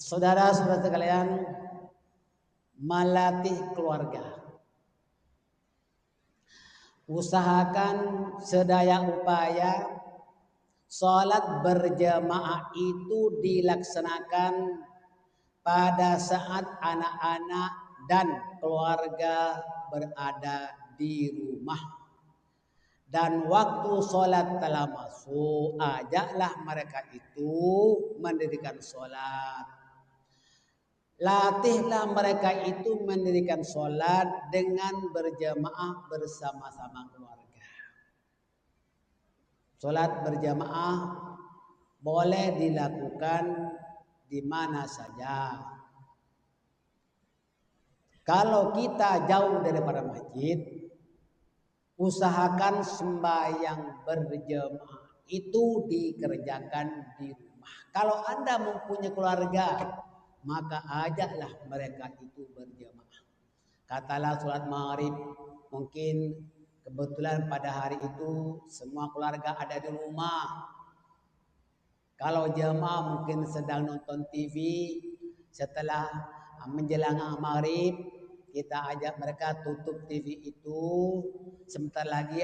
Saudara-saudara sekalian, melatih keluarga. Usahakan sedaya upaya sholat berjamaah itu dilaksanakan pada saat anak-anak dan keluarga berada di rumah. Dan waktu sholat telah masuk, ajaklah mereka itu mendirikan sholat. Latihlah mereka itu mendirikan sholat dengan berjamaah bersama-sama keluarga. Sholat berjamaah boleh dilakukan di mana saja. Kalau kita jauh daripada masjid, usahakan sembahyang berjamaah itu dikerjakan di rumah. Kalau Anda mempunyai keluarga, maka ajaklah mereka itu berjamaah. Katalah sholat maghrib, mungkin kebetulan pada hari itu semua keluarga ada di rumah. Kalau jamaah mungkin sedang nonton TV, setelah menjelang maghrib, kita ajak mereka tutup TV itu. Sebentar lagi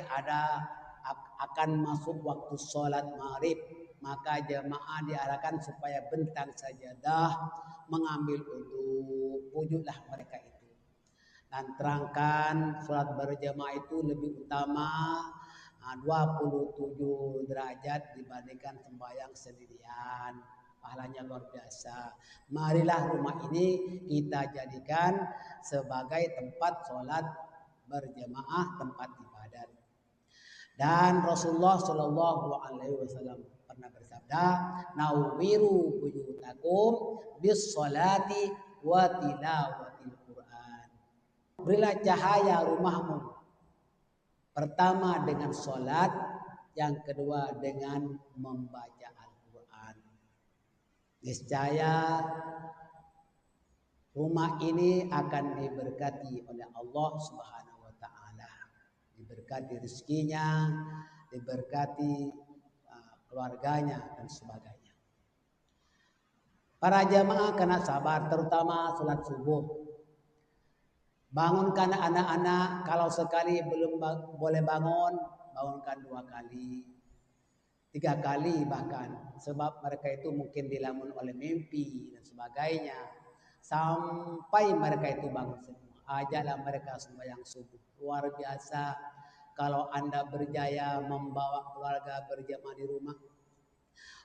akan masuk waktu sholat maghrib. Maka jamaah diarahkan supaya bentang sajadah, mengambil wudu, wujudlah mereka itu. Dan terangkan sholat berjamaah itu lebih utama 27 derajat dibandingkan sembahyang sendirian. Pahalanya luar biasa. Marilah rumah ini kita jadikan sebagai tempat sholat berjamaah, tempat ibadat. Dan Rasulullah Shallallahu Alaihi Wasallam pernah bersabda, "Nawwiru buyutakum bis sholati wa tilawatil Quran." Berilah cahaya rumahmu. Pertama dengan sholat, yang kedua dengan membaca Al-Quran. Niscaya rumah ini akan diberkati oleh Allah Subhanahu wa taala. Diberkati rezekinya, diberkati keluarganya dan sebagainya. Para jamaah kena sabar, terutama sholat subuh. Bangunkan anak-anak, kalau sekali belum boleh bangun, bangunkan 2 kali, 3 kali bahkan. Sebab mereka itu mungkin dilamun oleh mimpi dan sebagainya. Sampai mereka itu bangun semua. Ajaklah mereka sembahyang subuh. Luar biasa kalau Anda berjaya membawa keluarga berjamaah di rumah.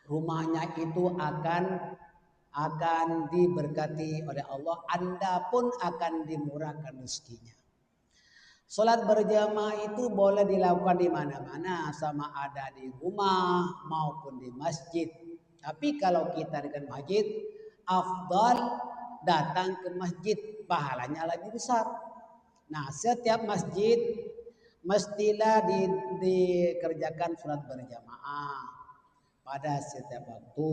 Rumahnya itu akan diberkati oleh Allah, Anda pun akan dimurahkan rezekinya. Sholat berjamaah itu boleh dilakukan di mana-mana, sama ada di rumah maupun di masjid. Tapi kalau kita dengan masjid, afdal datang ke masjid, pahalanya lebih besar. Nah, setiap masjid mestilah dikerjakan sholat berjamaah pada setiap waktu.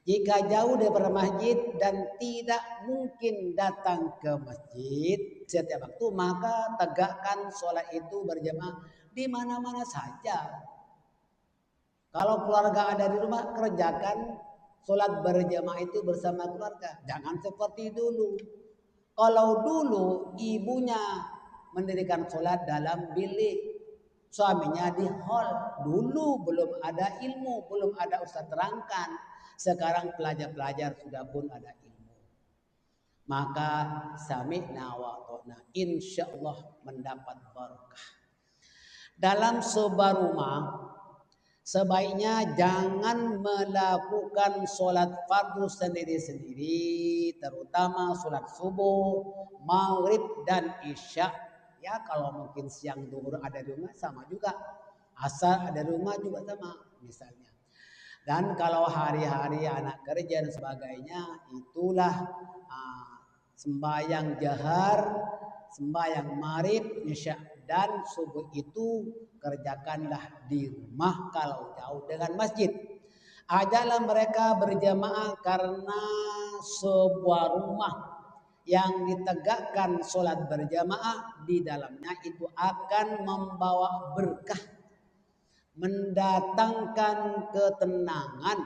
Jika jauh daripada masjid dan tidak mungkin datang ke masjid setiap waktu, maka tegakkan sholat itu berjamaah di mana-mana saja. Kalau keluarga ada di rumah, kerjakan sholat berjamaah itu bersama keluarga. Jangan seperti dulu. Kalau dulu ibunya mendirikan sholat dalam bilik, suaminya di hall. Dulu belum ada ilmu, belum ada ustaz terangkan. Sekarang pelajar-pelajar sudah pun ada ilmu. Maka sami'na wa ta'na, insyaallah mendapat barakah. Dalam sebuah rumah sebaiknya jangan melakukan sholat fardu sendiri-sendiri, terutama sholat subuh, maghrib dan isya. Ya kalau mungkin siang zuhur ada di rumah sama juga, asar ada di rumah juga sama misalnya. Dan kalau hari-hari anak kerja dan sebagainya, itulah sembahyang jahar, sembahyang maghrib, isya dan subuh itu kerjakanlah di rumah kalau jauh dengan masjid. Ajaklah mereka berjamaah karena sebuah rumah yang ditegakkan sholat berjamaah di dalamnya itu akan membawa berkah, mendatangkan ketenangan,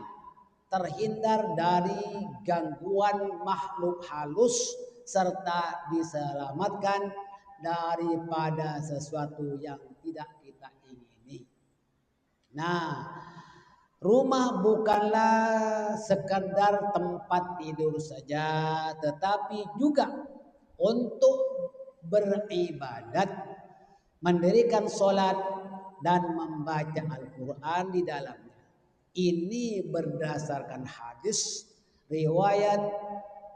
terhindar dari gangguan makhluk halus, serta diselamatkan daripada sesuatu yang tidak kita ingini. Nah, rumah bukanlah sekedar tempat tidur saja, tetapi juga untuk beribadat, mendirikan sholat, dan membaca Al-Quran di dalamnya. Ini berdasarkan hadis riwayat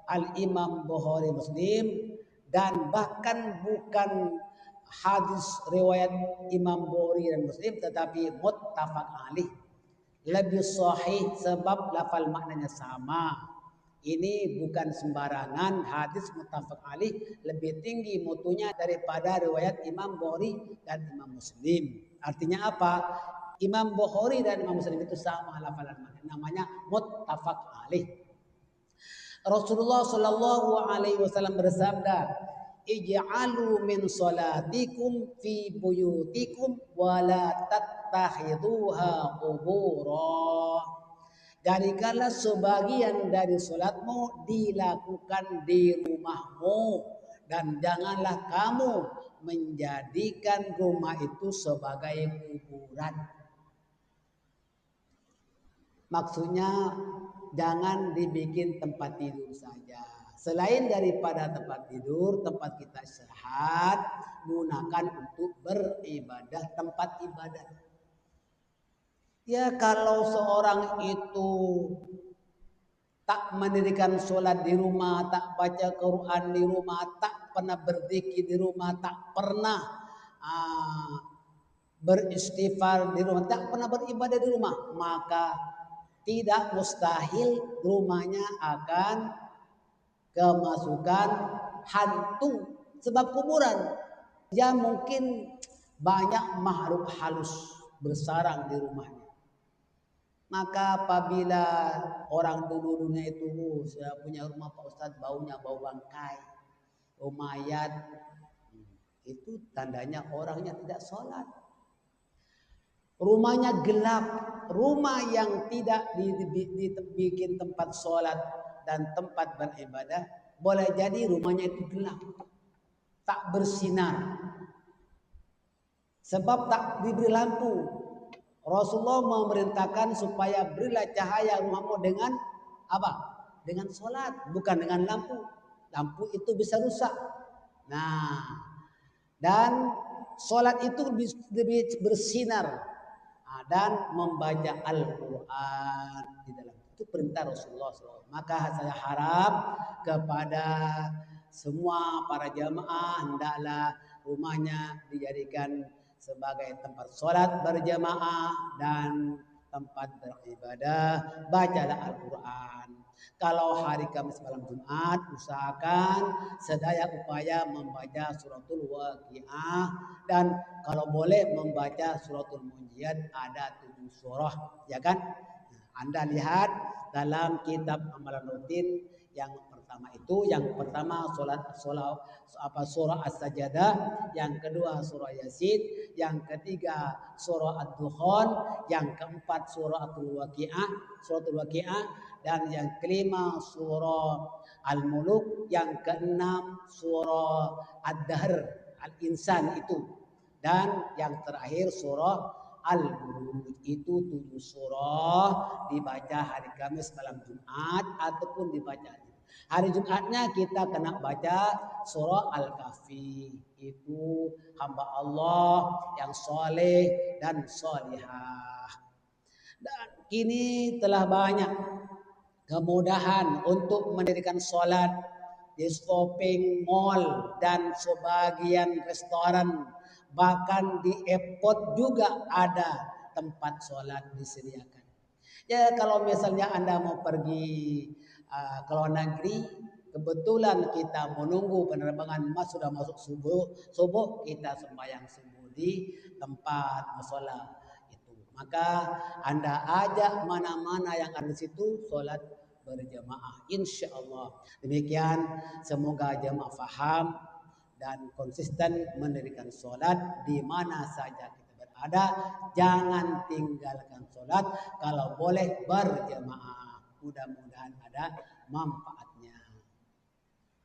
Al-Imam Bukhari Muslim, dan bahkan bukan hadis riwayat Imam Bukhari dan Muslim, tetapi muttafaq alaih, lebih sahih sebab lafal maknanya sama. Ini bukan sembarangan hadis muttafaq alaih, lebih tinggi mutunya daripada riwayat Imam Bukhari dan Imam Muslim. Artinya apa? Imam Bukhari dan Imam Muslim itu sama lafalan namanya muttafaq alaih. Rasulullah Shallallahu Alaihi Wasallam bersabda, ij'alu min salatikum fi buyutikum wa la tattakhiduha qubura. Jadikanlah sebagian dari salatmu dilakukan di rumahmu, dan janganlah kamu menjadikan rumah itu sebagai kuburan. Maksudnya jangan dibikin tempat tidur saja. Selain daripada tempat tidur, tempat kita istirahat, gunakan untuk beribadah, tempat ibadah. Ya, kalau seorang itu tak mendirikan sholat di rumah, tak baca Quran di rumah, tak pernah berzikir di rumah, tak pernah beristighfar di rumah, tak pernah beribadah di rumah, maka tidak mustahil rumahnya akan kemasukan hantu, sebab kuburan. Ya, mungkin banyak makhluk halus bersarang di rumahnya. Maka apabila orang dulu-dulunya itu, saya punya rumah Pak Ustadz, baunya bau bangkai, bau mayat, itu tandanya orangnya tidak sholat. Rumahnya gelap, rumah yang tidak dibikin tempat sholat dan tempat beribadah, boleh jadi rumahnya itu gelap, tak bersinar, sebab tak diberi lampu. Rasulullah memerintahkan supaya berilah cahaya rumahmu dengan apa? Dengan sholat, bukan dengan lampu. Lampu itu bisa rusak. Nah, dan sholat itu lebih bersinar, dan membaca Al-Quran di dalam. Itu perintah Rasulullah SAW. Maka saya harap kepada semua para jamaah, hendaklah rumahnya dijadikan sebagai tempat sholat berjamaah dan tempat beribadah. Bacalah Al-Quran. Kalau hari Kamis malam Jumat, usahakan sedaya upaya membaca suratul Waqiah, dan kalau boleh membaca suratul Munjiat, ada 7 surah, ya kan? Anda lihat dalam kitab amalan rutin yang pertama itu, yang pertama surah As-Sajdah, yang kedua surah Yasin, yang ketiga surah Ad-Dukhan, yang keempat suratul Waqiah, dan yang kelima surah Al-Muluk, yang keenam surah Ad-Dahr, Al-Insan itu, dan yang terakhir surah Al-Buruj. Itu 7 surah dibaca hari Kamis malam Jumat ataupun dibaca hari Jumatnya. Kita kena baca surah Al-Kahfi. Itu hamba Allah yang soleh dan solihah. Dan kini telah banyak kemudahan untuk mendirikan sholat di shopping mall dan sebagian restoran. Bahkan di airport juga ada tempat sholat disediakan. Ya, kalau misalnya Anda mau pergi ke luar negeri, kebetulan kita menunggu penerbangan sudah masuk subuh, kita sembahyang subuh di tempat mushola itu. Maka Anda ajak mana-mana yang ada di situ sholat berjamaah, insya Allah. Demikian, semoga jamaah faham dan konsisten mendirikan sholat di mana saja kita berada. Jangan tinggalkan sholat, kalau boleh berjamaah. Mudah-mudahan ada manfaat.